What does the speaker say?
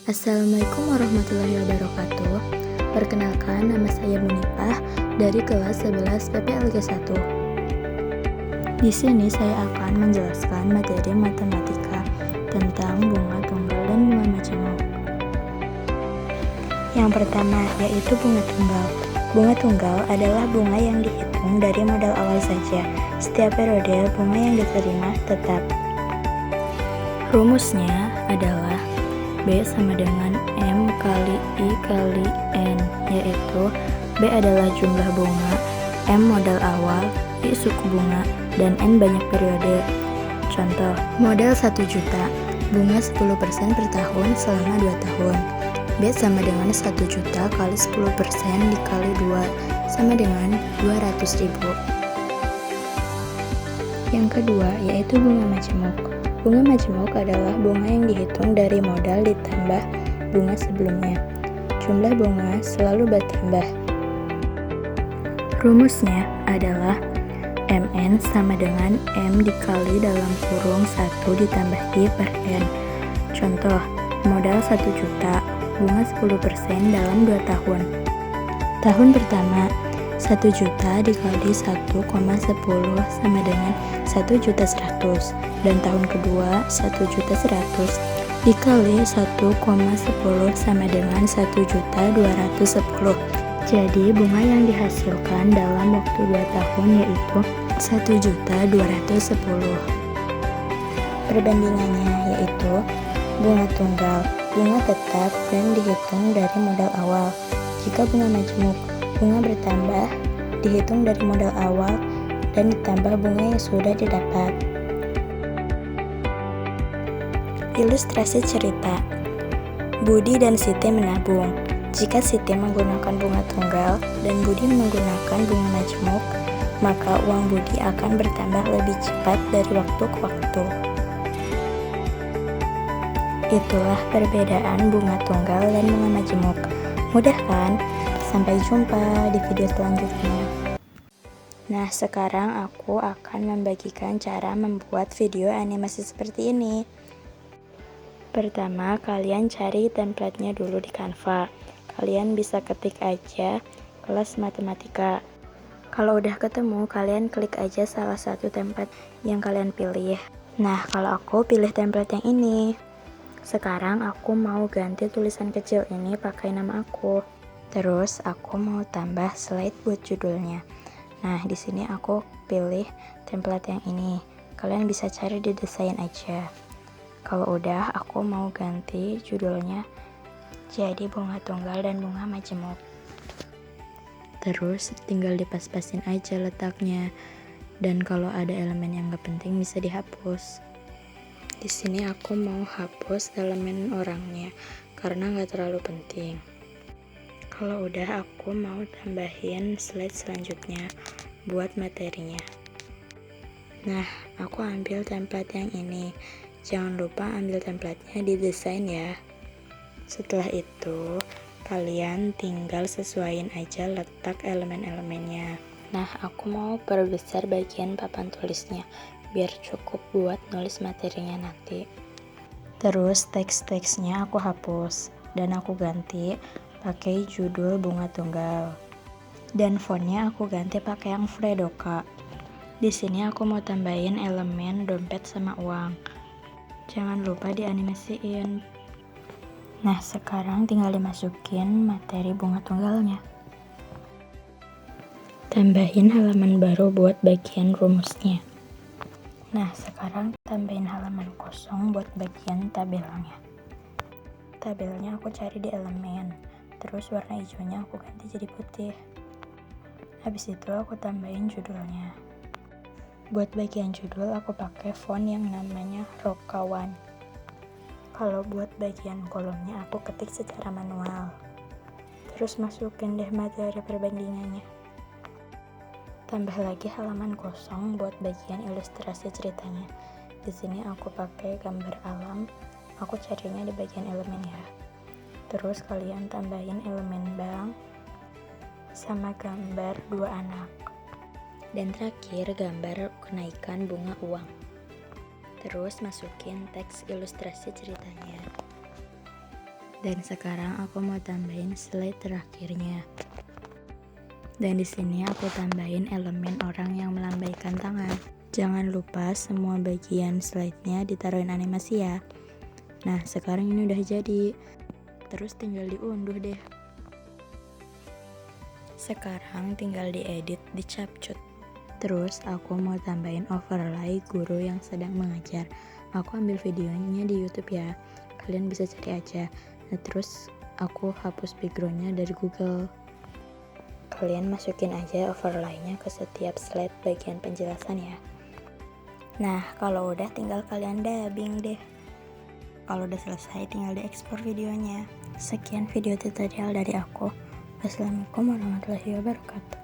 Assalamualaikum warahmatullahi wabarakatuh. Perkenalkan, nama saya Munifah dari kelas 11 PPLG 1. Di sini saya akan menjelaskan materi matematika tentang bunga tunggal dan bunga majemuk. Yang pertama yaitu bunga tunggal. Bunga tunggal adalah bunga yang dihitung dari modal awal saja. Setiap periode bunga yang diterima tetap. Rumusnya adalah B sama dengan M kali I kali N, yaitu B adalah jumlah bunga, M modal awal, I suku bunga, dan N banyak periode. Contoh, modal 1 juta, bunga 10% per tahun selama 2 tahun. B sama dengan 1 juta kali 10% dikali 2 sama dengan 200.000. Yang kedua yaitu bunga majemuk. Bunga majemuk adalah bunga yang dihitung dari modal ditambah bunga sebelumnya. Jumlah bunga selalu bertambah. Rumusnya adalah Mn sama dengan M dikali dalam kurung 1 ditambah I per N. Contoh, modal 1 juta, bunga 10% dalam 2 tahun. Tahun pertama, 1 juta dikali 1,10 sama dengan 1.100.000, dan tahun kedua 1.100.000 dikali 1,10 sama dengan 1.210.000. Jadi bunga yang dihasilkan dalam waktu 2 tahun yaitu 1.210.000. Perbandingannya yaitu bunga tunggal, bunga tetap dan dihitung dari modal awal. Jika bunga majemuk, bunga bertambah, dihitung dari modal awal, dan ditambah bunga yang sudah didapat. Ilustrasi cerita. Budi dan Siti menabung. Jika Siti menggunakan bunga tunggal dan Budi menggunakan bunga majemuk, maka uang Budi akan bertambah lebih cepat dari waktu ke waktu. Itulah perbedaan bunga tunggal dan bunga majemuk. Mudah kan? Sampai jumpa di video selanjutnya. Nah, sekarang aku akan membagikan cara membuat video animasi seperti ini. Pertama, kalian cari template-nya dulu di Canva. Kalian bisa ketik aja kelas matematika. Kalau udah ketemu, kalian klik aja salah satu template yang kalian pilih. Nah, kalau aku pilih template yang ini. Sekarang aku mau ganti tulisan kecil ini pakai nama aku. Terus aku mau tambah slide buat judulnya. Nah, di sini aku pilih template yang ini. Kalian bisa cari di desain aja. Kalau udah, aku mau ganti judulnya jadi bunga tunggal dan bunga majemuk. Terus tinggal dipas-pasin aja letaknya. Dan kalau ada elemen yang gak penting bisa dihapus. Di sini aku mau hapus elemen orangnya karena gak terlalu penting. Kalau udah, aku mau tambahin slide selanjutnya buat materinya. Nah, aku ambil template yang ini. Jangan lupa ambil template-nya di desain ya. Setelah itu, kalian tinggal sesuaiin aja letak elemen-elemennya. Nah, aku mau perbesar bagian papan tulisnya biar cukup buat nulis materinya nanti. Terus teks-teksnya aku hapus dan aku ganti pakai judul bunga tunggal. Dan fontnya aku ganti pakai yang Fredoka. Di sini aku mau tambahin elemen dompet sama uang. Jangan lupa dianimasiin. Nah, sekarang tinggal dimasukin materi bunga tunggalnya. Tambahin halaman baru buat bagian rumusnya. Nah, sekarang tambahin halaman kosong buat bagian tabelnya. Tabelnya aku cari di elemen. Terus warna hijaunya aku ganti jadi putih. Habis itu aku tambahin judulnya. Buat bagian judul aku pakai font yang namanya Rokawan. Kalau buat bagian kolomnya aku ketik secara manual. Terus masukin deh materi perbandingannya. Tambah lagi halaman kosong buat bagian ilustrasi ceritanya. Di sini aku pakai gambar alam. Aku carinya di bagian elemen ya. Terus kalian tambahin elemen bank sama gambar 2 anak. Dan terakhir gambar kenaikan bunga uang. Terus masukin teks ilustrasi ceritanya. Dan sekarang aku mau tambahin slide terakhirnya. Dan di sini aku tambahin elemen orang yang melambaikan tangan. Jangan lupa semua bagian slide-nya ditaruhin animasi ya. Nah, sekarang ini udah jadi. Terus tinggal diunduh deh. Sekarang tinggal diedit, dicapcut. Terus aku mau tambahin overlay guru yang sedang mengajar. Aku ambil videonya di YouTube ya. Kalian bisa cari aja. Nah, terus aku hapus backgroundnya dari Google. Kalian masukin aja overlay-nya ke setiap slide bagian penjelasan ya. Nah, kalau udah tinggal kalian dubbing deh. Kalau udah selesai tinggal diekspor videonya. Sekian video tutorial dari aku. Wassalamualaikum warahmatullahi wabarakatuh.